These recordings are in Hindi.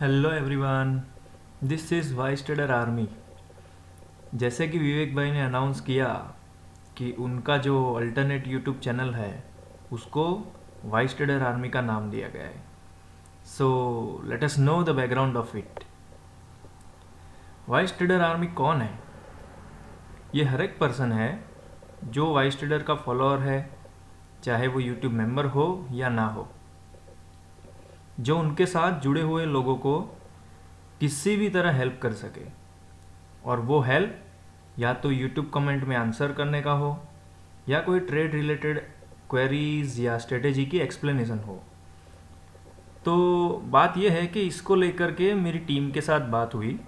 Hello everyone, this is vice trader army. जैसे कि विवेक भाई ने अनाउंस किया कि उनका जो अल्टरनेट यूट्यूब चैनल है उसको वाइस ट्रेडर आर्मी का नाम दिया गया है। सो let us know the background of it. Vice trader army कौन है? ये हर एक पर्सन है जो वाइस ट्रेडर का फॉलोअर है, चाहे वो यूट्यूब मेंबर हो या ना हो, जो उनके साथ जुड़े हुए लोगों को किसी भी तरह हेल्प कर सके। और वो हेल्प या तो यूट्यूब कमेंट में आंसर करने का हो या कोई ट्रेड रिलेटेड क्वेरीज या स्ट्रेटेजी की एक्सप्लेनेशन हो। तो बात यह है कि इसको लेकर के मेरी टीम के साथ बात हुई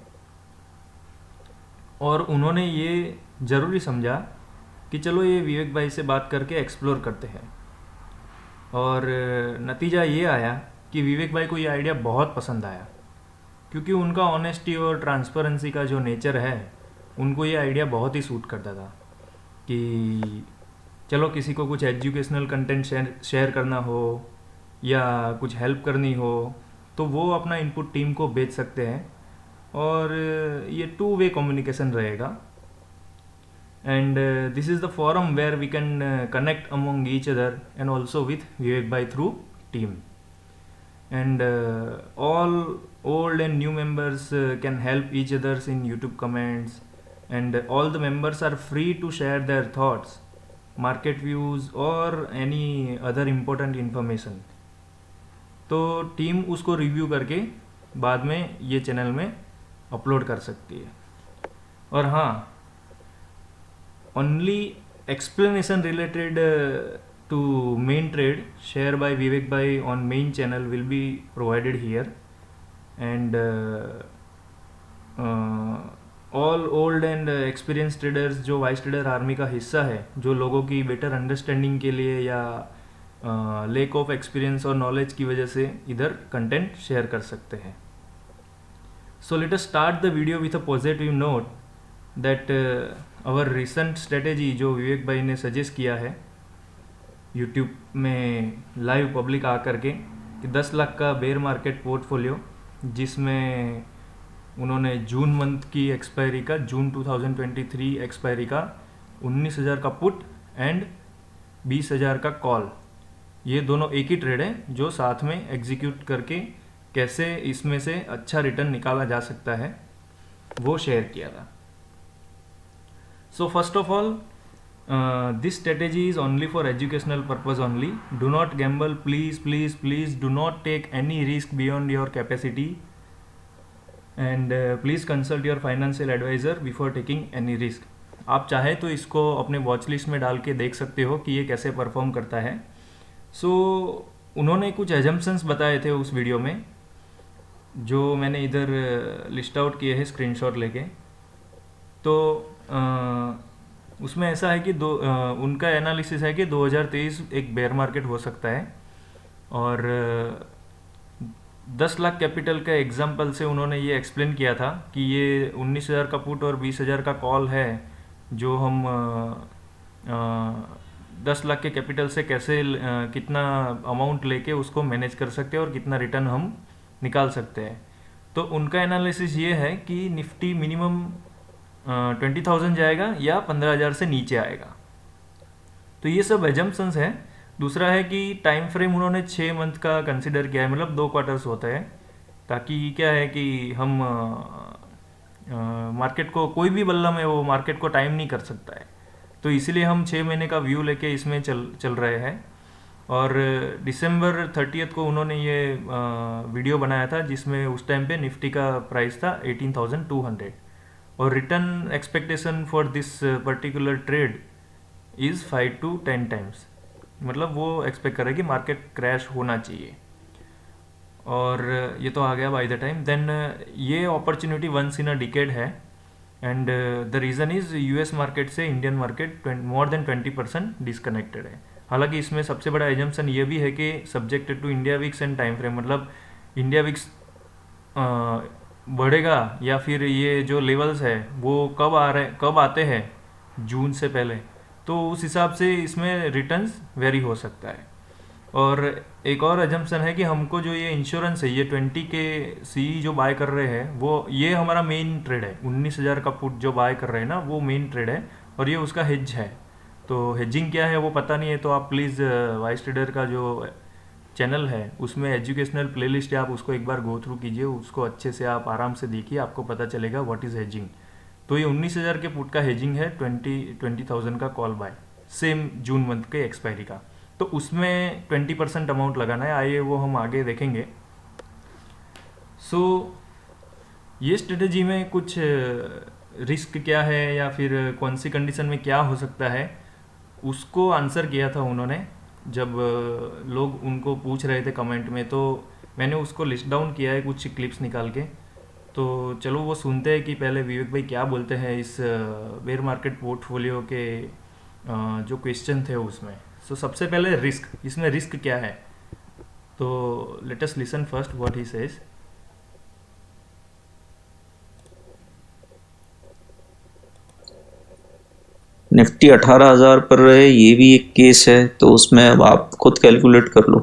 और उन्होंने ये ज़रूरी समझा कि चलो ये विवेक भाई से बात करके एक्सप्लोर करते हैं। और नतीजा ये आया कि विवेक भाई को ये आइडिया बहुत पसंद आया, क्योंकि उनका ऑनेस्टी और ट्रांसपेरेंसी का जो नेचर है उनको ये आइडिया बहुत ही सूट करता था कि चलो किसी को कुछ एजुकेशनल कंटेंट शेयर करना हो या कुछ हेल्प करनी हो तो वो अपना इनपुट टीम को भेज सकते हैं और ये टू वे कम्युनिकेशन रहेगा। And this is the forum where we can connect among each other and also with Vivek bhai through team. And all old and new members can help each others in YouTube comments, and all the members are free to share their thoughts, market views or any other important information. तो टीम उसको रिव्यू करके बाद में ये चैनल में अपलोड कर सकती है। और हाँ, only explanation related to main trade share by Vivek Bhai on main channel will be provided here, and all old and experienced traders जो वाइस ट्रेडर आर्मी का हिस्सा है, जो लोगों की बेटर अंडरस्टैंडिंग के लिए या लेक ऑफ एक्सपीरियंस और नॉलेज की वजह से इधर कंटेंट शेयर कर सकते हैं। So let us start the video with a positive note that our recent strategy जो विवेक भाई ने सजेस्ट किया है यूट्यूब में लाइव पब्लिक आकर के कि 10 लाख का बेयर मार्केट पोर्टफोलियो, जिसमें उन्होंने जून मंथ की एक्सपायरी का, जून 2023 एक्सपायरी का 19,000 का पुट एंड 20,000 का कॉल, ये दोनों एक ही ट्रेड है जो साथ में एग्जीक्यूट करके कैसे इसमें से अच्छा रिटर्न निकाला जा सकता है वो शेयर किया था। So first of all, this strategy is only for educational purpose only. Do not gamble, please do not take any risk beyond your capacity, and please consult your financial advisor before taking any risk. आप चाहे तो इसको अपने वॉच लिस्ट में डाल के देख सकते हो कि ये कैसे परफॉर्म करता है। सो उन्होंने कुछ एजम्पशंस बताए थे उस वीडियो में, जो मैंने इधर लिस्ट आउट किए हैं स्क्रीनशॉट लेके। तो उसमें ऐसा है कि उनका एनालिसिस है कि 2023 एक बेयर मार्केट हो सकता है, और 10 लाख कैपिटल का एग्जाम्पल से उन्होंने ये एक्सप्लेन किया था कि ये 19,000 का पुट और 20,000 का कॉल है, जो हम 10 लाख के कैपिटल से कैसे कितना अमाउंट लेके उसको मैनेज कर सकते हैं और कितना रिटर्न हम निकाल सकते हैं। तो उनका एनालिसिस ये है कि निफ्टी मिनिमम 20,000 जाएगा या 15,000 से नीचे आएगा। तो ये सब एजम्पशंस हैं। दूसरा है कि टाइम फ्रेम उन्होंने 6 मंथ का कंसिडर किया है, मतलब 2 क्वार्टर्स होता है, ताकि क्या है कि हम मार्केट को, कोई भी बल्ला में वो मार्केट को टाइम नहीं कर सकता है, तो इसीलिए हम 6 महीने का व्यू लेके इसमें चल रहे हैं। और दिसंबर 30 को उन्होंने ये वीडियो बनाया था जिसमें उस टाइम पे निफ्टी का प्राइस था 18,200, और return expectation for this particular trade is 5 to 10 times, मतलब वो एक्सपेक्ट करे कि मार्केट क्रैश होना चाहिए। और ये तो आ गया बाय द टाइम। देन ये opportunity once in a decade है, and the reason is US market से Indian market more than 20% disconnected है। हालांकि इसमें सबसे बड़ा एजम्पशन ये भी है कि subjected to India VIX and time frame, मतलब इंडिया विक्स बढ़ेगा या फिर ये जो लेवल्स है वो कब आते हैं जून से पहले, तो उस हिसाब से इसमें रिटर्न्स वेरी हो सकता है। और एक और अजम्पशन है कि हमको जो ये इंश्योरेंस है, ये 20 के सी जो बाय कर रहे हैं, वो ये हमारा मेन ट्रेड है। 19,000 का पुट जो बाय कर रहे हैं ना, वो मेन ट्रेड है और ये उसका हेज है। तो हेजिंग क्या है वो पता नहीं है, तो आप प्लीज़ वाइस ट्रेडर का जो चैनल है उसमें एजुकेशनल प्लेलिस्ट है, आप उसको एक बार गो थ्रू कीजिए, उसको अच्छे से आप आराम से देखिए, आपको पता चलेगा व्हाट इज़ हेजिंग। तो ये 19,000 के पुट का हेजिंग है, 20,000 का call buy, same June month के एक्सपायरी का। तो उसमें 20% अमाउंट लगाना है, आइए वो हम आगे देखेंगे। सो ये स्ट्रेटजी में कुछ रिस्क क्या है या फिर कौन सी कंडीशन में क्या हो सकता है, उसको आंसर किया था उन्होंने जब लोग उनको पूछ रहे थे कमेंट में। तो मैंने उसको लिस्ट डाउन किया है कुछ क्लिप्स निकाल के। तो चलो वो सुनते हैं कि पहले विवेक भाई क्या बोलते हैं इस बेयर मार्केट पोर्टफोलियो के जो क्वेश्चन थे उसमें। सो सबसे पहले रिस्क, इसमें रिस्क क्या है, तो let us listen first what he says. Nifty 18,000 पर रहे, ये भी एक केस है, तो उसमें अब आप खुद कैलकुलेट कर लो।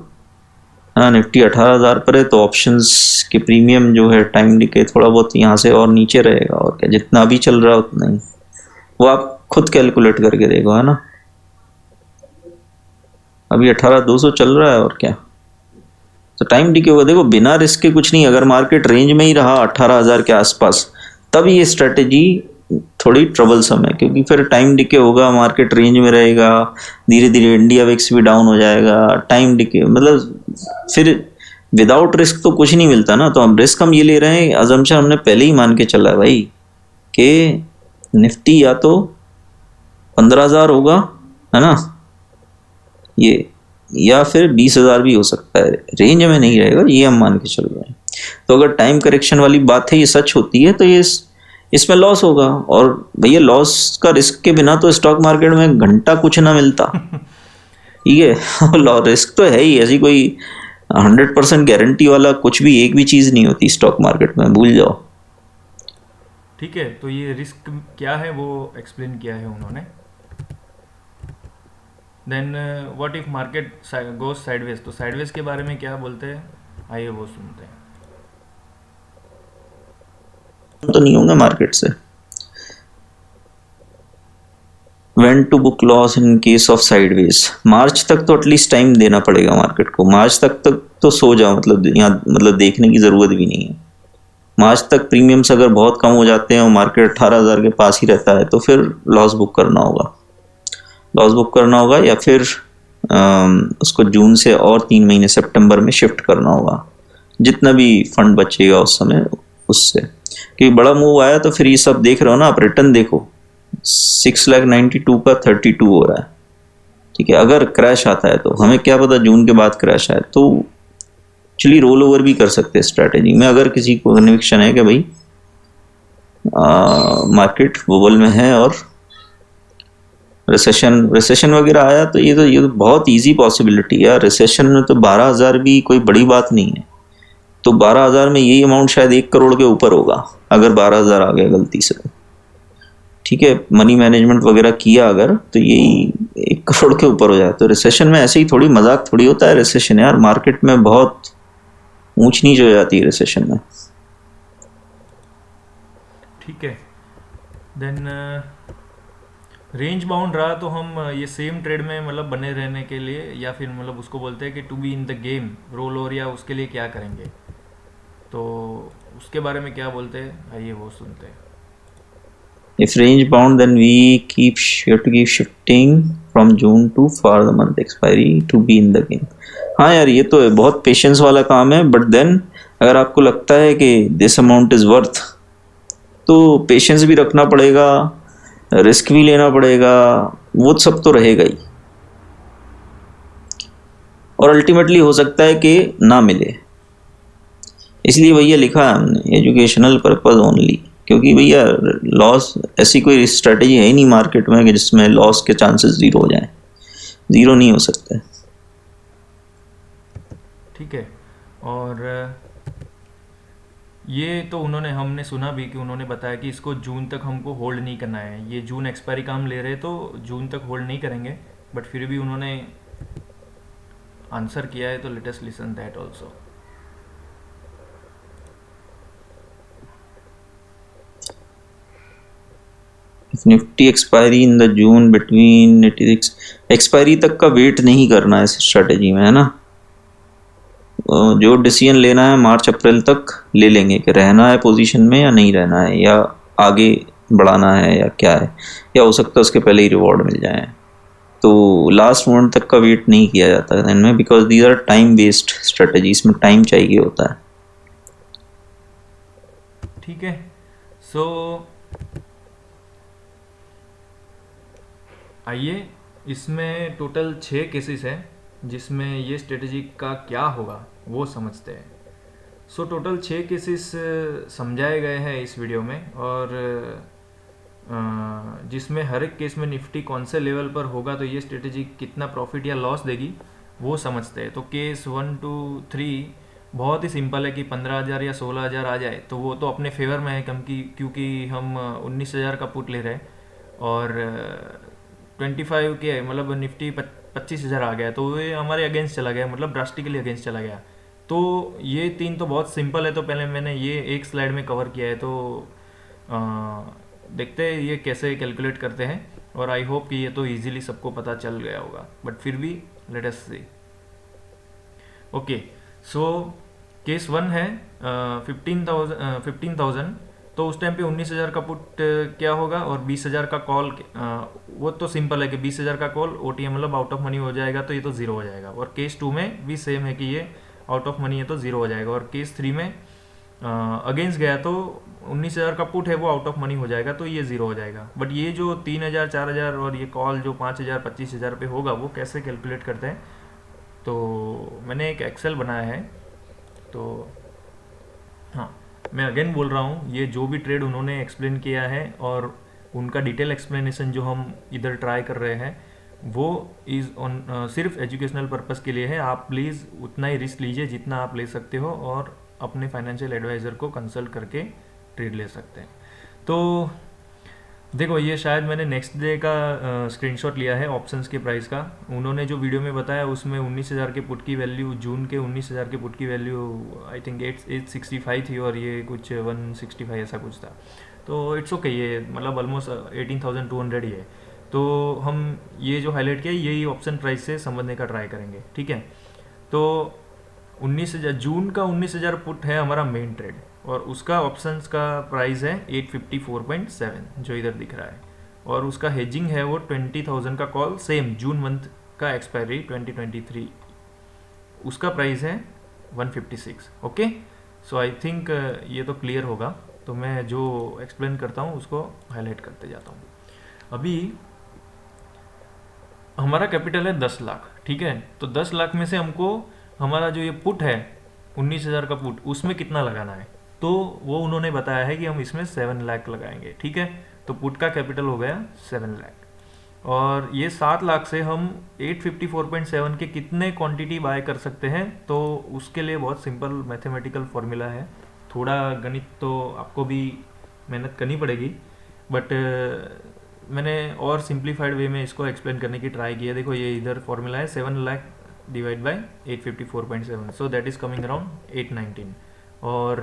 हाँ, निफ्टी 18,000 पर है तो ऑप्शंस के प्रीमियम जो है टाइम डिके थोड़ा बहुत यहाँ से और नीचे रहेगा, और क्या, जितना अभी चल रहा है उतना ही। वो आप खुद कैलकुलेट करके देखो, है ना। अभी 18,200 चल रहा है, और क्या। तो टाइम डिके होगा, देखो बिना रिस्क के कुछ नहीं। अगर मार्केट रेंज में ही रहा 18,000 के आसपास, तब ये स्ट्रेटेजी थोड़ी ट्रबलसम है, क्योंकि फिर टाइम डिके होगा, मार्केट रेंज में रहेगा, धीरे धीरे इंडिया विक्स भी डाउन हो जाएगा। टाइम डिके मतलब फिर विदाउट रिस्क तो कुछ नहीं मिलता ना। तो हम रिस्क हम ये ले रहे हैं, अजम्पशन हमने पहले ही मान के चला है भाई कि निफ्टी या तो 15,000 होगा, है ना, ये, या फिर 20,000 भी हो सकता है, रेंज में नहीं रहेगा, ये हम मान के चल रहे हैं। तो अगर टाइम करेक्शन वाली बात है, ये सच होती है, तो ये इसमें लॉस होगा। और भैया लॉस का रिस्क के बिना तो स्टॉक मार्केट में घंटा कुछ ना मिलता, ठीक है। रिस्क तो है ही, ऐसी कोई 100% गारंटी वाला कुछ भी एक भी चीज नहीं होती स्टॉक मार्केट में, भूल जाओ। ठीक है, तो ये रिस्क क्या है वो एक्सप्लेन किया है उन्होंने। Then what if market goes sideways, तो साइडवेज के बारे में क्या बोलते हैं, आइए वो सुनते हैं। तो नहीं होंगे मार्केट से। when to book loss in case of sideways, मार्च तक तो एटलीस्ट टाइम देना पड़ेगा मार्केट को। मार्च तक तो सो जाओ, मतलब यहाँ मतलब देखने की ज़रूरत भी नहीं है। मार्च तक प्रीमियम्स अगर बहुत कम हो जाते हैं और मार्केट 18,000 के पास ही रहता है, तो फिर लॉस बुक करना होगा। लॉस बुक करना होगा, या फिर उसको जून से और 3 महीने सितंबर में शिफ्ट करना होगा, जितना भी फंड बचेगा उस समय उससे। क्योंकि बड़ा मूव आया तो फिर ये सब देख रहे हो ना आप, रिटर्न देखो 6,92,000 का 32 हो रहा है, ठीक है। अगर क्रैश आता है तो हमें क्या पता, जून के बाद क्रैश आए तो एक्चुअली रोल ओवर भी कर सकते हैं स्ट्रैटेजी में। अगर किसी को कन्विक्शन है कि भाई मार्केट बबल में है और रिसेशन वगैरह आया, तो ये तो बहुत इजी पॉसिबिलिटी है। रिसेशन में तो 12,000 भी कोई बड़ी बात नहीं है। तो 12,000 में यही अमाउंट शायद 1 करोड़ के ऊपर होगा, अगर 12,000 आ गया गलती से, ठीक है। मनी मैनेजमेंट वगैरह किया अगर, तो यही 1 करोड़ के ऊपर हो जाए। तो रिसेशन में ऐसे ही थोड़ी मजाक थोड़ी होता है रिसेशन, यार मार्केट में बहुत ऊंच नीच हो जाती है रिसेशन में। ठीक है, देन रेंज बाउंड रहा तो हम ये सेम ट्रेड में मतलब बने रहने के लिए, या फिर मतलब उसको बोलते हैं कि to be in the game roll over, या उसके लिए क्या करेंगे, तो उसके बारे में क्या बोलते हैं आइए वो सुनते हैं। If range bound, then we have to keep shifting from June to for the month expiry to be in the game. हाँ यार, ये तो है, बहुत पेशेंस वाला काम है। बट देन अगर आपको लगता है कि दिस अमाउंट इज वर्थ, तो पेशेंस भी रखना पड़ेगा, रिस्क भी लेना पड़ेगा, वो सब तो रहेगा ही। और अल्टीमेटली हो सकता है कि ना मिले, इसलिए भैया लिखा है हमने एजुकेशनल पर्पज ओनली। क्योंकि भैया लॉस, ऐसी कोई स्ट्रेटेजी है ही नहीं मार्केट में कि जिसमें लॉस के चांसेस जीरो हो जाएं। जीरो नहीं हो सकते। ठीक है, और ये तो हमने सुना भी कि उन्होंने बताया कि इसको जून तक हमको होल्ड नहीं करना है। ये जून एक्सपायरी का हम ले रहे तो जून तक होल्ड नहीं करेंगे, बट फिर भी उन्होंने आंसर किया है, तो let us listen that also. Nifty expiry in the June between 86, expiry तक का वेट नहीं करना है स्ट्रेटेजी में, है ना। जो डिसीजन लेना है मार्च अप्रैल तक ले लेंगे कि रहना है पोजीशन में या नहीं रहना है, या आगे बढ़ाना है या क्या है, या हो सकता है उसके पहले ही रिवॉर्ड मिल जाए। तो लास्ट मोमेंट तक का वेट नहीं किया जाता है इनमें, because these are time based strategy, इसमें टाइम चाहिए होता है। ठीक है, सो आइए, इसमें टोटल 6 केसेस हैं जिसमें ये स्ट्रेटेजी का क्या होगा वो समझते हैं। सो टोटल 6 केसेस समझाए गए हैं इस वीडियो में, और जिसमें हर एक केस में निफ्टी कौन से लेवल पर होगा तो ये स्ट्रेटेजी कितना प्रॉफिट या लॉस देगी वो समझते हैं। तो केस 1 2 3 बहुत ही सिंपल है कि 15,000 या 16,000 आ जाए तो वो तो अपने फेवर में है, क्योंकि हम 19,000 का पुट ले रहे हैं, और 25 के मतलब निफ्टी 25,000 आ गया तो ये हमारे अगेंस्ट चला गया, मतलब ड्रास्टिकली अगेंस्ट चला गया। तो ये 3 तो बहुत सिंपल है, तो पहले मैंने ये एक स्लाइड में कवर किया है, तो देखते हैं ये कैसे कैलकुलेट करते हैं, और आई होप कि ये तो इजीली सबको पता चल गया होगा, बट फिर भी लेट अस सी। ओके, सो केस 1 है 15,000, तो उस टाइम पे 19,000 का पुट क्या होगा, और 20,000 का कॉल, वो तो सिंपल है कि 20,000 का कॉल OTM मतलब आउट ऑफ मनी हो जाएगा, तो ये तो ज़ीरो हो जाएगा। और केस 2 में भी सेम है कि ये आउट ऑफ मनी है तो ज़ीरो हो जाएगा। और केस 3 में अगेंस्ट गया तो 19,000 का पुट है वो आउट ऑफ मनी हो जाएगा, तो ये ज़ीरो हो जाएगा। बट ये जो 3,000 4,000 और ये कॉल जो 5,000 25,000 पे होगा वो कैसे कैलकुलेट करते हैं, तो मैंने एक एक्सेल बनाया है। तो हाँ, मैं अगेन बोल रहा हूँ, ये जो भी ट्रेड उन्होंने एक्सप्लेन किया है और उनका डिटेल एक्सप्लेनेशन जो हम इधर ट्राई कर रहे हैं वो इज़ ऑन सिर्फ एजुकेशनल पर्पस के लिए है। आप प्लीज़ उतना ही रिस्क लीजिए जितना आप ले सकते हो, और अपने फाइनेंशियल एडवाइज़र को कंसल्ट करके ट्रेड ले सकते हैं। तो देखो, ये शायद मैंने नेक्स्ट डे का स्क्रीनशॉट लिया है ऑप्शंस के प्राइस का। उन्होंने जो वीडियो में बताया उसमें 19,000 के पुट की वैल्यू, जून के 19,000 के पुट की वैल्यू आई थिंक 865 थी, और ये कुछ 165 ऐसा कुछ था। तो इट्स ओके, ये मतलब ऑलमोस्ट 18,200 ही है। तो हम ये जो हाईलाइट किया यही ऑप्शन प्राइस से समझने का ट्राई करेंगे, ठीक है। तो 19,000 जून का 19,000 पुट है हमारा मेन ट्रेड, और उसका ऑप्शंस का प्राइस है 854.7 जो इधर दिख रहा है, और उसका हेजिंग है वो 20,000 का कॉल, सेम जून मंथ का एक्सपायरी 2023, उसका प्राइस है 156। ओके, सो आई थिंक ये तो क्लियर होगा। तो मैं जो एक्सप्लेन करता हूँ उसको हाईलाइट करते जाता हूँ। अभी हमारा कैपिटल है 10 लाख, ठीक है। तो 10 लाख में से हमको हमारा जो ये पुट है 19,000 का पुट, उसमें कितना लगाना है, तो वो उन्होंने बताया है कि हम इसमें 7 लाख लगाएंगे, ठीक है। तो पुट का कैपिटल हो गया 7 लाख, और ये 7 लाख से हम 854.7 के कितने क्वांटिटी बाय कर सकते हैं, तो उसके लिए बहुत सिंपल मैथमेटिकल फॉर्मूला है। थोड़ा गणित तो आपको भी मेहनत करनी पड़ेगी, बट मैंने और सिंप्लीफाइड वे में इसको एक्सप्लेन करने की ट्राई की है। देखो, ये इधर फॉर्मूला है 7 lakh divide by 854.7, so that is coming around 819। और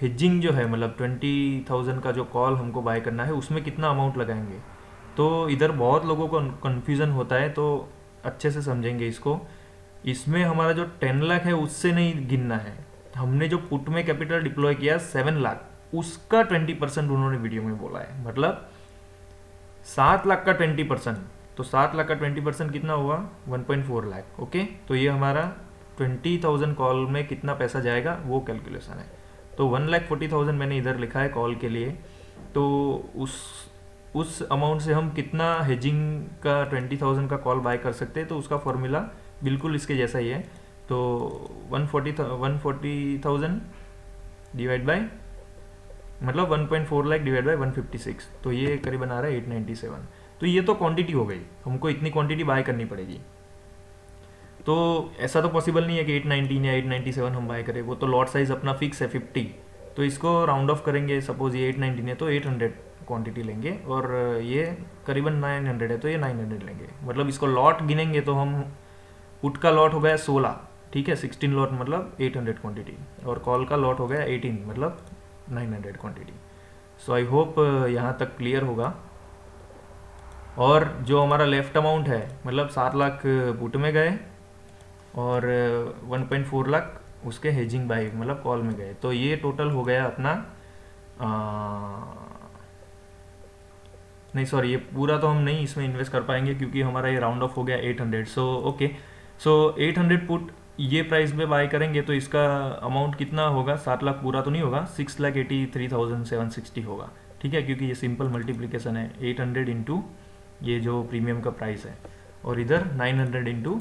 हिजिंग जो है मतलब 20,000 का जो कॉल हमको बाय करना है उसमें कितना अमाउंट लगाएंगे, तो इधर बहुत लोगों को कन्फ्यूज़न होता है, तो अच्छे से समझेंगे इसको। इसमें हमारा जो 10 लाख है उससे नहीं गिनना है, हमने जो पुट में कैपिटल डिप्लॉय किया 7 लाख, उसका 20% उन्होंने वीडियो में बोला है, मतलब 7 लाख का 20%। तो 7 लाख का 20% कितना हुआ 1.4 लाख। ओके, तो ये हमारा 20,000 कॉल में कितना पैसा जाएगा वो कैलकुलेशन है। तो 1,40,000 मैंने इधर लिखा है कॉल के लिए, तो उस अमाउंट से हम कितना हेजिंग का 20,000 का कॉल बाय कर सकते हैं, तो उसका फॉर्मूला बिल्कुल इसके जैसा ही है। तो 140,000 डिवाइड बाय मतलब 1.4 लाख डिवाइड बाय 156, तो ये करीबन आ रहा है 897। तो ये तो क्वांटिटी हो गई, हमको इतनी क्वांटिटी बाय करनी पड़ेगी। तो ऐसा तो पॉसिबल नहीं है कि 819 या 897 हम बाय करें, वो तो लॉट साइज अपना फिक्स है 50। तो इसको राउंड ऑफ करेंगे, सपोज ये 819 है तो 800 क्वांटिटी लेंगे, और ये करीबन 900 है तो ये 900 लेंगे। मतलब इसको लॉट गिनेंगे तो हम पुट का लॉट हो गया 16, ठीक है, 16 लॉट मतलब 800 क्वांटिटी, और कॉल का लॉट हो गया 18 मतलब 900 क्वांटिटी। सो आई होप यहाँ तक क्लियर होगा। और जो हमारा लेफ्ट अमाउंट है, मतलब 7 लाख पुट में गए और 1.4 लाख उसके हेजिंग बाई मतलब कॉल में गए, तो ये टोटल हो गया अपना नहीं सॉरी, ये पूरा तो हम नहीं इसमें इन्वेस्ट कर पाएंगे क्योंकि हमारा ये राउंड ऑफ हो गया 800। सो ओके, सो 800 पुट ये प्राइस में बाय करेंगे तो इसका अमाउंट कितना होगा, 7 लाख पूरा तो नहीं होगा, 6,83,760 होगा, ठीक है, क्योंकि ये सिंपल मल्टीप्लिकेशन है, 800 इंटू ये जो प्रीमियम का प्राइस है और इधर 900 इंटू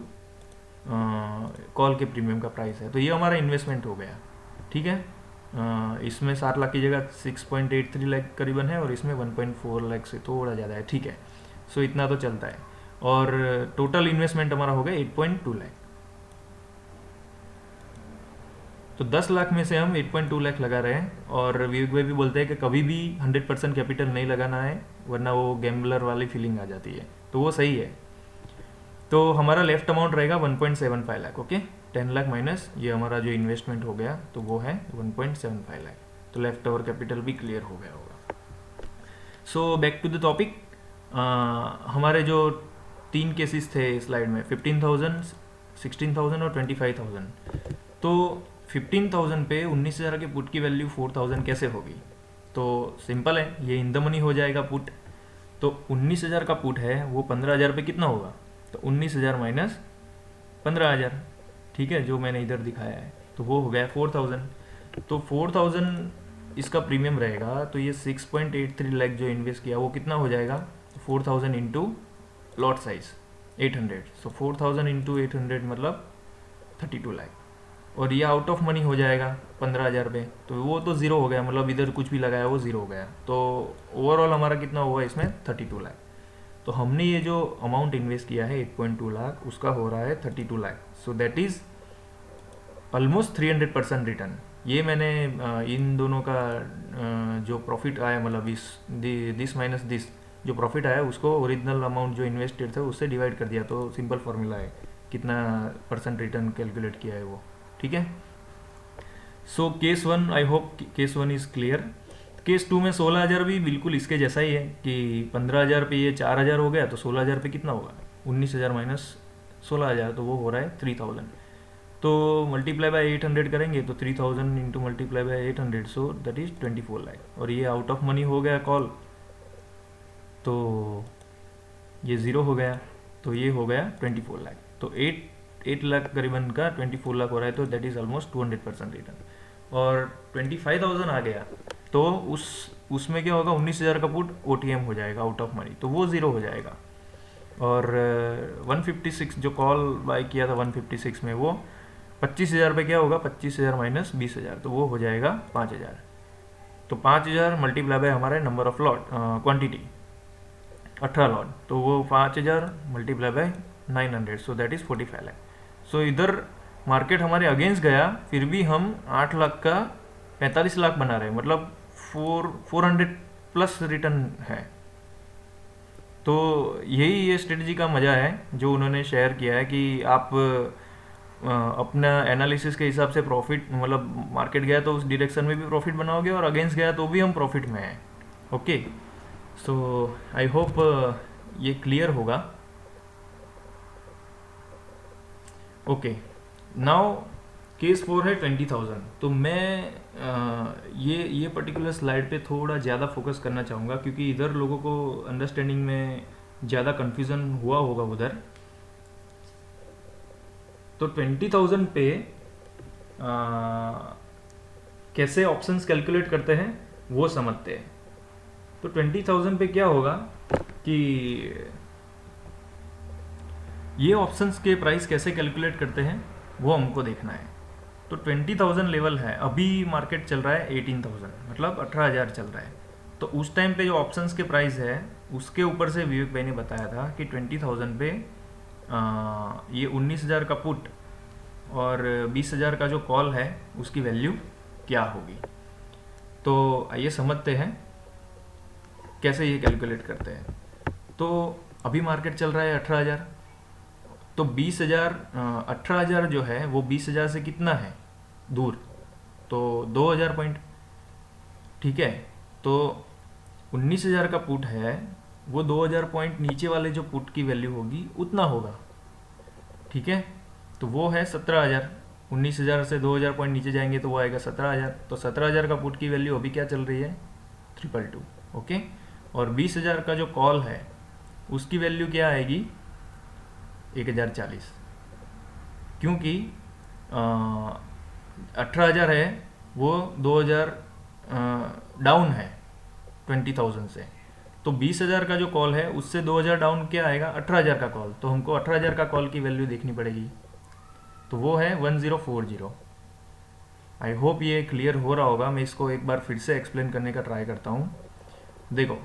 कॉल के प्रीमियम का प्राइस है, तो ये हमारा इन्वेस्टमेंट हो गया, ठीक है। इसमें 7 लाख की जगह 6.83 लाख करीबन है और इसमें 1.4 लाख से थोड़ा ज़्यादा है, ठीक है। सो इतना तो चलता है और टोटल इन्वेस्टमेंट हमारा हो गया 8.2 लाख। तो 10 लाख में से हम 8.2 लाख लगा रहे हैं और विवेक भाई भी बोलते हैं कि कभी भी 100% कैपिटल नहीं लगाना है वरना वो गैम्बलर वाली फीलिंग आ जाती है, तो वो सही है। तो हमारा लेफ्ट अमाउंट रहेगा 1.75 लाख, ओके, 10 लाख माइनस ये हमारा जो इन्वेस्टमेंट हो गया तो वो है 1.75 लाख, तो लेफ्ट ओवर कैपिटल भी क्लियर हो गया होगा। So back to the topic, हमारे जो 3 केसेस थे स्लाइड में 15,000, 16,000 और 25,000, तो 15,000 पे 19,000 के पुट की वैल्यू 4,000 कैसे होगी, तो सिंपल है, ये इन द मनी हो जाएगा पुट। तो 19,000 का पुट है वो 15,000 पे कितना होगा, तो 19,000 माइनस 15,000, ठीक है, जो मैंने इधर दिखाया है, तो वो हो गया 4,000। तो 4,000 इसका प्रीमियम रहेगा, तो ये 6.83 लाख जो इन्वेस्ट किया वो कितना हो जाएगा, 4,000 इंटू लॉट साइज 800, सो 4,000 इंटू 800 मतलब 32 लाख, और ये आउट ऑफ मनी हो जाएगा 15,000 पे, तो वो तो ज़ीरो हो गया, मतलब इधर कुछ भी लगाया वो ज़ीरो हो गया, तो ओवरऑल हमारा कितना हुआ इसमें 32 लाख। तो हमने ये जो अमाउंट इन्वेस्ट किया है 8.2 लाख उसका हो रहा है 32 लाख, सो दैट इज़ ऑलमोस्ट 300% रिटर्न। ये मैंने इन दोनों का जो प्रॉफिट आया, मतलब दिस माइनस दिस जो प्रॉफिट आया उसको ओरिजिनल अमाउंट जो इन्वेस्टेड था उससे डिवाइड कर दिया, तो सिंपल फार्मूला है कितना परसेंट रिटर्न कैलकुलेट किया है वो, ठीक है। So case 1, I hope case 1 is clear. Case 2 में 16,000 भी बिल्कुल इसके जैसा ही है कि 15,000 पे ये 4,000 हो गया, तो 16,000 पे कितना होगा, 19,000 माइनस 16,000, तो वो हो रहा है 3,000। तो मल्टीप्लाई बाय 800 करेंगे तो 3,000 into multiply by 800, so that is 24 lakh, और ये आउट ऑफ मनी हो गया कॉल, तो ये ज़ीरो हो गया, तो ये हो गया 24 लाख, तो 8 लाख करीबन का 24 लाख हो रहा है, तो दैट इज़ ऑलमोस्ट 200% रिटर्न। और 25,000 आ गया तो उसमें क्या होगा, 19,000 का पुट OTM हो जाएगा आउट ऑफ मनी, तो वो ज़ीरो हो जाएगा। और 156 जो कॉल बाय किया था 156 में, वो 25,000 पे क्या होगा, 25,000 माइनस 20,000, तो वो हो जाएगा 5,000। तो 5,000 मल्टीप्लाई बाय हमारा number of lot quantity 18 lot, तो वो 5,000 multiply by 900, so that is 45 lakh. So इधर मार्केट हमारे अगेंस्ट गया, फिर भी हम 8 लाख का 45 लाख बना रहे हैं, मतलब 400 प्लस रिटर्न है। तो यही ये स्ट्रेटजी का मज़ा है जो उन्होंने शेयर किया है कि आप अपना एनालिसिस के हिसाब से प्रॉफिट, मतलब मार्केट गया तो उस डायरेक्शन में भी प्रॉफिट बनाओगे और अगेंस्ट गया तो भी हम प्रॉफिट में हैं, ओके। सो आई होप ये क्लियर होगा, ओके। नाउ केस 4 है 20,000। तो मैं ये पर्टिकुलर स्लाइड पे थोड़ा ज़्यादा फोकस करना चाहूँगा क्योंकि इधर लोगों को अंडरस्टैंडिंग में ज़्यादा कन्फ्यूज़न हुआ होगा उधर। तो 20,000 पे कैसे ऑप्शंस कैलकुलेट करते हैं वो समझते हैं। तो 20,000 पे क्या होगा कि ये ऑप्शंस के प्राइस कैसे कैलकुलेट करते हैं वो हमको देखना है। तो 20,000 लेवल है, अभी मार्केट चल रहा है 18,000, मतलब 18,000 चल रहा है। तो उस टाइम पे जो ऑप्शंस के प्राइस है उसके ऊपर से विवेक भाई ने बताया था कि 20,000 पे ये 19,000 का पुट और 20,000 का जो कॉल है उसकी वैल्यू क्या होगी। तो आइए समझते हैं कैसे ये कैलकुलेट करते हैं। तो अभी मार्केट चल रहा है 18,000, तो 20,000 18,000 जो है वो 20,000 से कितना है दूर, तो 2,000 पॉइंट, ठीक है। तो 19,000 का पुट है, वो 2,000 पॉइंट नीचे वाले जो पुट की वैल्यू होगी उतना होगा, ठीक है। तो वो है 17,000, 19,000 से 2,000 पॉइंट नीचे जाएंगे तो वो आएगा 17,000। तो 17,000 का पुट की वैल्यू अभी क्या चल रही है 222, ओके। और 20,000 का जो कॉल है उसकी वैल्यू क्या आएगी 1,040, क्योंकि 18,000 है वो 2,000 डाउन है 20,000 से, तो 20,000 का जो कॉल है उससे 2,000 डाउन क्या आएगा 18,000 का कॉल, तो हमको 18,000 का कॉल की वैल्यू देखनी पड़ेगी, तो वो है 1040। आई होप ये क्लियर हो रहा होगा। मैं इसको एक बार फिर से एक्सप्लेन करने का ट्राई करता हूँ। देखो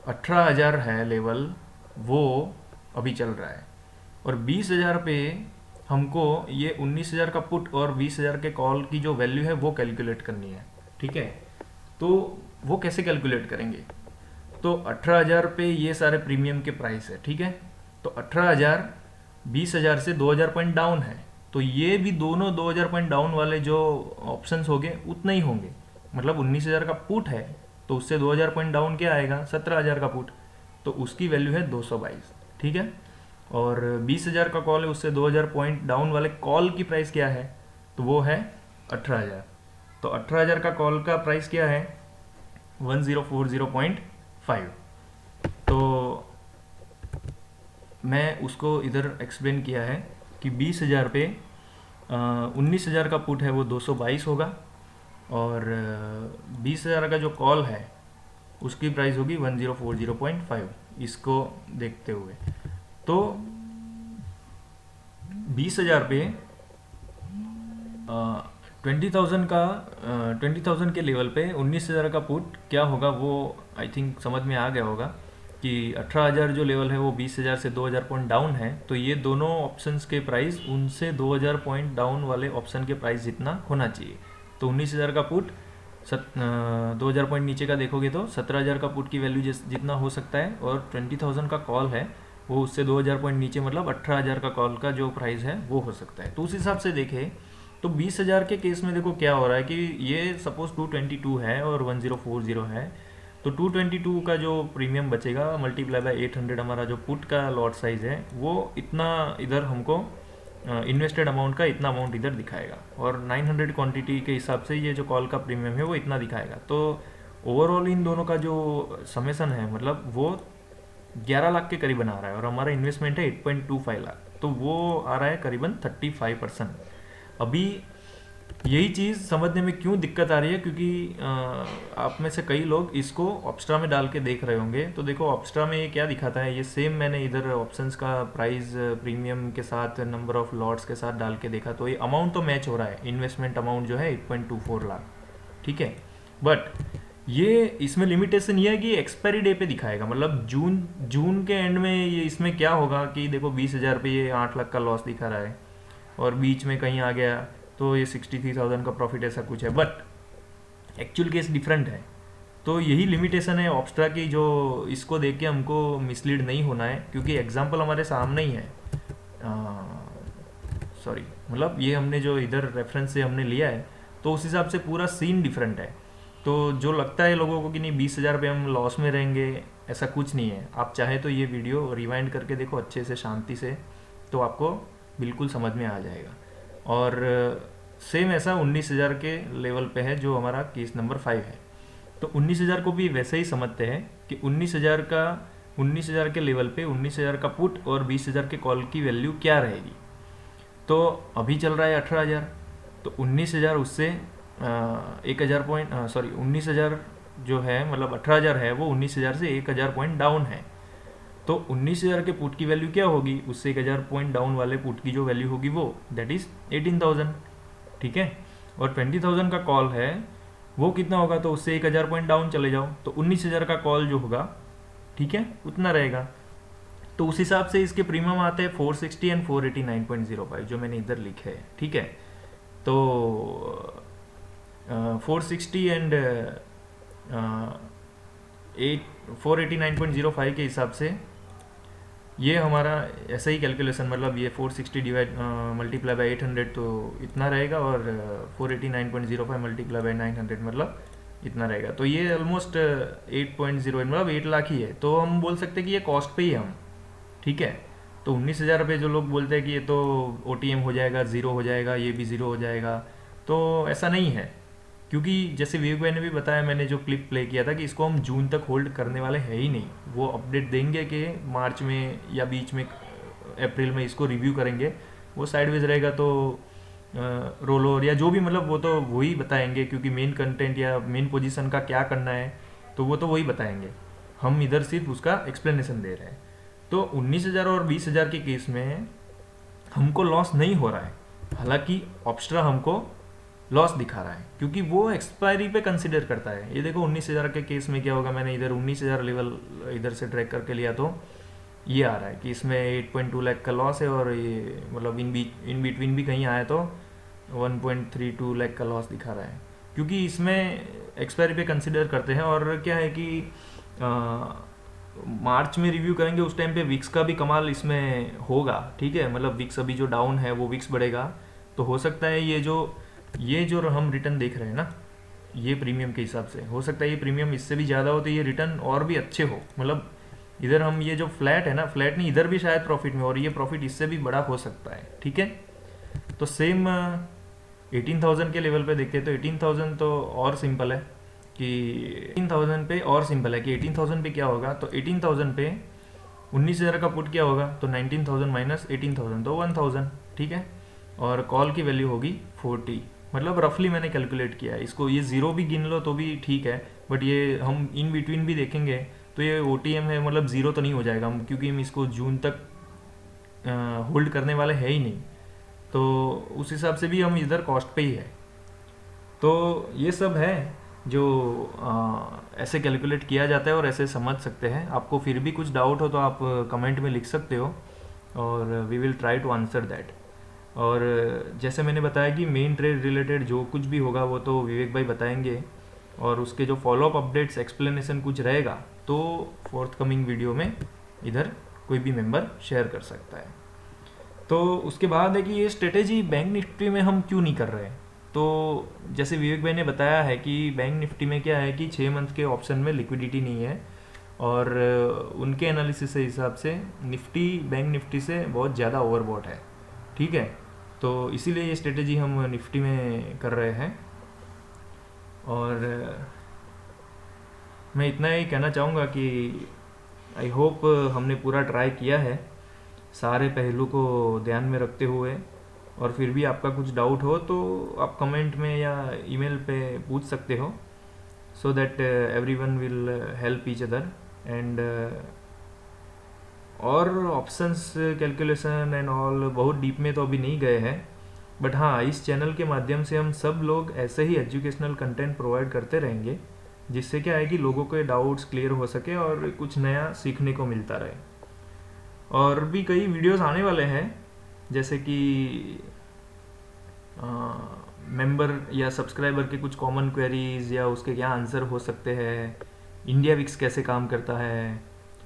18,000 है लेवल, वो अभी चल रहा है, और 20,000 पे हमको ये 19,000 का पुट और 20,000 के कॉल की जो वैल्यू है वो कैलकुलेट करनी है, ठीक है। तो वो कैसे कैलकुलेट करेंगे, तो 18,000 पे ये सारे प्रीमियम के प्राइस है, ठीक है। तो 18,000 20,000 से 2,000 पॉइंट डाउन है, तो ये भी दोनों 2,000 पॉइंट डाउन वाले जो ऑप्शंस होंगे उतने ही होंगे। मतलब 19,000 का पुट है तो उससे 2,000 पॉइंट डाउन क्या आएगा 17,000 का पुट, तो उसकी वैल्यू है 222, ठीक है। और 20,000 का कॉल है, उससे 2,000 पॉइंट डाउन वाले कॉल की प्राइस क्या है, तो वो है 18,000। तो 18,000 का कॉल का प्राइस क्या है 1040.5। तो मैं उसको इधर एक्सप्लेन किया है कि 20,000 पे 19,000 का पुट है वो 222 होगा, और 20,000 का जो कॉल है उसकी प्राइस होगी 1040.5। इसको देखते हुए तो 20,000 पे 20,000 के लेवल पे 19,000 का पुट क्या होगा वो आई थिंक समझ में आ गया होगा कि 18,000 जो लेवल है वो 20,000 से 2,000 पॉइंट डाउन है, तो ये दोनों ऑप्शंस के प्राइस उनसे 2,000 पॉइंट डाउन वाले ऑप्शन के प्राइस जितना होना चाहिए। तो 19,000 का पुट 2,000 पॉइंट नीचे का देखोगे तो 17,000 का पुट की वैल्यू जितना हो सकता है, और 20,000 का कॉल है वो उससे 2,000 पॉइंट नीचे, मतलब 18,000 का कॉल का जो प्राइस है वो हो सकता है। तो उस हिसाब से देखें तो 20,000 के केस में देखो क्या हो रहा है कि ये सपोज 222 है और 1040 है, तो 222 का जो प्रीमियम बचेगा मल्टीप्लाई बाय 800 हमारा जो पुट का लॉट साइज है वो इतना इधर हमको इन्वेस्टेड अमाउंट का इतना अमाउंट इधर दिखाएगा, और 900 क्वांटिटी के हिसाब से ये जो कॉल का प्रीमियम है वो इतना दिखाएगा। तो ओवरऑल इन दोनों का जो समेसन है मतलब वो 11 लाख के करीबन आ रहा है, और हमारा इन्वेस्टमेंट है 8.25 लाख, तो वो आ रहा है करीबन 35%। अभी यही चीज़ समझने में क्यों दिक्कत आ रही है, क्योंकि आप में से कई लोग इसको ऑप्स्ट्रा में डाल के देख रहे होंगे। तो देखो ऑप्स्ट्रा में ये क्या दिखाता है, ये सेम मैंने इधर ऑप्शंस का प्राइस प्रीमियम के साथ नंबर ऑफ लॉट्स के साथ डाल के देखा, तो ये अमाउंट तो मैच हो रहा है, इन्वेस्टमेंट अमाउंट जो है 8.24 लाख, ठीक है। बट ये इसमें लिमिटेशन ये है कि एक्सपायरी डे पे दिखाएगा, मतलब जून के एंड में ये इसमें क्या होगा कि देखो 20,000 पे ये 8 लाख का लॉस दिखा रहा है, और बीच में कहीं आ गया तो ये 63,000 का प्रॉफिट ऐसा कुछ है, बट एक्चुअल केस डिफरेंट है। तो यही लिमिटेशन है ऑप्स्ट्रा की, जो इसको देख के हमको मिसलीड नहीं होना है, क्योंकि एग्जाम्पल हमारे सामने ही है। सॉरी, मतलब ये हमने जो इधर रेफरेंस से हमने लिया है तो उस हिसाब से पूरा सीन डिफरेंट है। तो जो लगता है लोगों को कि नहीं 20,000 पे हम लॉस में रहेंगे, ऐसा कुछ नहीं है। आप चाहे तो ये वीडियो रिवाइंड करके देखो अच्छे से शांति से, तो आपको बिल्कुल समझ में आ जाएगा। और सेम ऐसा 19,000 के लेवल पे है जो हमारा केस नंबर 5 है। तो 19,000 को भी वैसे ही समझते हैं कि 19,000 के लेवल पे 19,000 का पुट और 20,000 के कॉल की वैल्यू क्या रहेगी। तो अभी चल रहा है 18,000, तो 19,000 उससे 1,000 पॉइंट 19,000 जो है, मतलब 18,000 है वो 19,000 से 1,000 पॉइंट डाउन है। तो 19,000 के पुट की वैल्यू क्या होगी, उससे 1,000 पॉइंट डाउन वाले पुट की जो वैल्यू होगी वो दैट इज 18,000, ठीक है। और 20,000 का कॉल है वो कितना होगा, तो उससे 1,000 पॉइंट डाउन चले जाओ तो 19,000 का कॉल जो होगा, ठीक है, उतना रहेगा। तो उस हिसाब से इसके प्रीमियम आते हैं 460 एंड 489.05 जो मैंने इधर लिखे हैं, ठीक है। तो 460 एंड 489.05 के हिसाब से ये हमारा ऐसा ही कैलकुलेशन, मतलब ये 460 डिवाइड मल्टीप्लाई बाई 800 तो इतना रहेगा, और 489.05 मल्टीप्लाई बाई 900 मतलब इतना रहेगा। तो ये ऑलमोस्ट 8.0 मतलब 8 लाख ही है। तो हम बोल सकते हैं कि ये कॉस्ट पे ही है हम, ठीक है। तो 19,000 रुपये जो लोग बोलते हैं कि ये तो OTM हो जाएगा, ज़ीरो हो जाएगा, ये भी ज़ीरो हो जाएगा, तो ऐसा नहीं है। क्योंकि जैसे विवेक भाई ने भी बताया, मैंने जो क्लिप प्ले किया था, कि इसको हम जून तक होल्ड करने वाले हैं ही नहीं। वो अपडेट देंगे कि मार्च में या बीच में अप्रैल में इसको रिव्यू करेंगे। वो साइडवेज रहेगा तो रोल ओवर या जो भी, मतलब वो तो वही बताएंगे, क्योंकि मेन कंटेंट या मेन पोजीशन का क्या करना है तो वो तो वही बताएंगे। हम इधर सिर्फ उसका एक्सप्लेनेशन दे रहे हैं। तो 19,000 और 20,000 के केस में हमको लॉस नहीं हो रहा है, हालांकि ऑप्स्ट्रा हमको लॉस दिखा रहा है, क्योंकि वो एक्सपायरी पे कंसिडर करता है। ये देखो 19,000 के केस में क्या होगा, मैंने इधर 19,000 लेवल इधर से ट्रैक करके लिया, तो ये आ रहा है कि इसमें 8.2 लाख का लॉस है, और ये मतलब इन बिटवीन भी कहीं आया तो 1.32 लाख का लॉस दिखा रहा है, क्योंकि इसमें एक्सपायरी पे कंसिडर करते हैं। और क्या है कि मार्च में रिव्यू करेंगे, उस टाइम पे विक्स का भी कमाल इसमें होगा, ठीक है। मतलब विक्स अभी जो डाउन है वो विक्स बढ़ेगा, तो हो सकता है ये जो हम रिटर्न देख रहे हैं ना, ये प्रीमियम के हिसाब से हो सकता है ये प्रीमियम इससे भी ज़्यादा हो, तो ये रिटर्न और भी अच्छे हो। मतलब इधर हम ये जो फ्लैट है ना, फ्लैट नहीं, इधर भी शायद प्रॉफिट में, और ये प्रॉफिट इससे भी बड़ा हो सकता है, ठीक है। तो सेम 18,000 के लेवल पे देखते हैं, तो 18,000 तो और सिंपल है कि 18,000 पे और सिंपल है कि 18,000 पे क्या होगा। तो 18,000 पे 19,000 का पुट क्या होगा, तो 19,000 माइनस 18,000 तो 1,000, ठीक है। और कॉल की वैल्यू होगी 40, मतलब रफली मैंने कैलकुलेट किया है इसको। ये ज़ीरो भी गिन लो तो भी ठीक है, बट ये हम इन बिटवीन भी देखेंगे तो ये OTM है, मतलब ज़ीरो तो नहीं हो जाएगा हम, क्योंकि हम इसको जून तक होल्ड करने वाले हैं ही नहीं। तो उस हिसाब से भी हम इधर कॉस्ट पे ही है। तो ये सब है जो ऐसे कैलकुलेट किया जाता है और ऐसे समझ सकते हैं। आपको फिर भी कुछ डाउट हो तो आप कमेंट में लिख सकते हो, और we will try to answer that. और जैसे मैंने बताया कि मेन ट्रेड रिलेटेड जो कुछ भी होगा वो तो विवेक भाई बताएंगे, और उसके जो फॉलोअप अपडेट्स एक्सप्लेनेशन कुछ रहेगा तो फोर्थ कमिंग वीडियो में इधर कोई भी मेंबर शेयर कर सकता है। तो उसके बाद है कि ये स्ट्रेटेजी बैंक निफ्टी में हम क्यों नहीं कर रहे। तो जैसे विवेक भाई ने बताया है कि बैंक निफ्टी में क्या है कि 6 मंथ के ऑप्शन में लिक्विडिटी नहीं है, और उनके एनालिसिस के हिसाब से निफ्टी बैंक निफ्टी से बहुत ज़्यादा ओवरबॉट है, ठीक है। तो इसीलिए ये स्ट्रेटेजी हम निफ्टी में कर रहे हैं। और मैं इतना ही कहना चाहूँगा कि आई होप हमने पूरा ट्राई किया है सारे पहलू को ध्यान में रखते हुए। और फिर भी आपका कुछ डाउट हो तो आप कमेंट में या ईमेल पे पूछ सकते हो, so that everyone will help each other. And और ऑप्शंस कैलकुलेशन एंड ऑल बहुत डीप में तो अभी नहीं गए हैं, बट हाँ, इस चैनल के माध्यम से हम सब लोग ऐसे ही एजुकेशनल कंटेंट प्रोवाइड करते रहेंगे, जिससे क्या है कि लोगों के डाउट्स क्लियर हो सके और कुछ नया सीखने को मिलता रहे। और भी कई वीडियोस आने वाले हैं, जैसे कि मेंबर या सब्सक्राइबर के कुछ कॉमन क्वेरीज या उसके क्या आंसर हो सकते हैं, इंडिया विक्स कैसे काम करता है,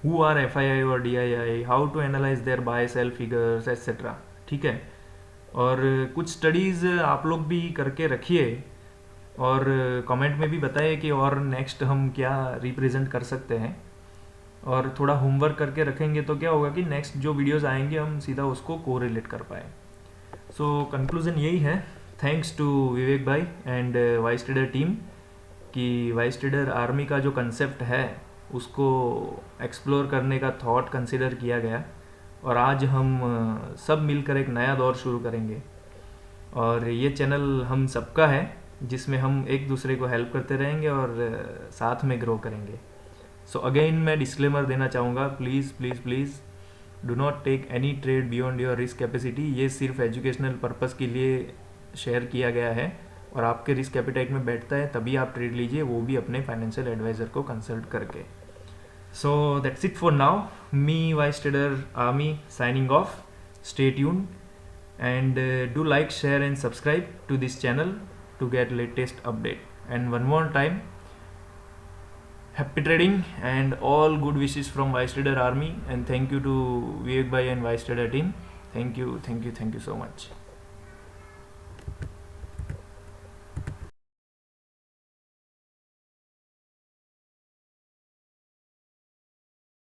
हु आर FII और DII, how to analyse their buy sell figures etcetera, ठीक है। और कुछ स्टडीज़ आप लोग भी करके रखिए, और कमेंट में भी बताइए कि और नेक्स्ट हम क्या रिप्रेजेंट कर सकते हैं। और थोड़ा होमवर्क करके रखेंगे तो क्या होगा कि नेक्स्ट जो वीडियोस आएंगे हम सीधा उसको कोरिलेट कर पाए। सो कंक्लूजन यही है, थैंक्स टू विवेक भाई एंड वाइस ट्रेडर टीम, कि वाइस ट्रेडर आर्मी का जो कंसेप्ट है उसको एक्सप्लोर करने का थॉट कंसिडर किया गया, और आज हम सब मिलकर एक नया दौर शुरू करेंगे। और ये चैनल हम सबका है, जिसमें हम एक दूसरे को हेल्प करते रहेंगे और साथ में ग्रो करेंगे। सो अगेन मैं डिस्क्लेमर देना चाहूँगा, please please please do not take any trade beyond your risk capacity. ये सिर्फ एजुकेशनल पर्पस के लिए शेयर किया गया है, और आपके रिस्क एपिटाइट में बैठता है तभी आप ट्रेड लीजिए, वो भी अपने फाइनेंशियल एडवाइज़र को कंसल्ट करके। So that's it for now. Me, Vice Trader Army, signing off. Stay tuned and do like, share and subscribe to this channel to get latest update. And one more time, happy trading and all good wishes from Vice Trader Army, and thank you to Vivek Bhai and Vice Trader team. Thank you so much.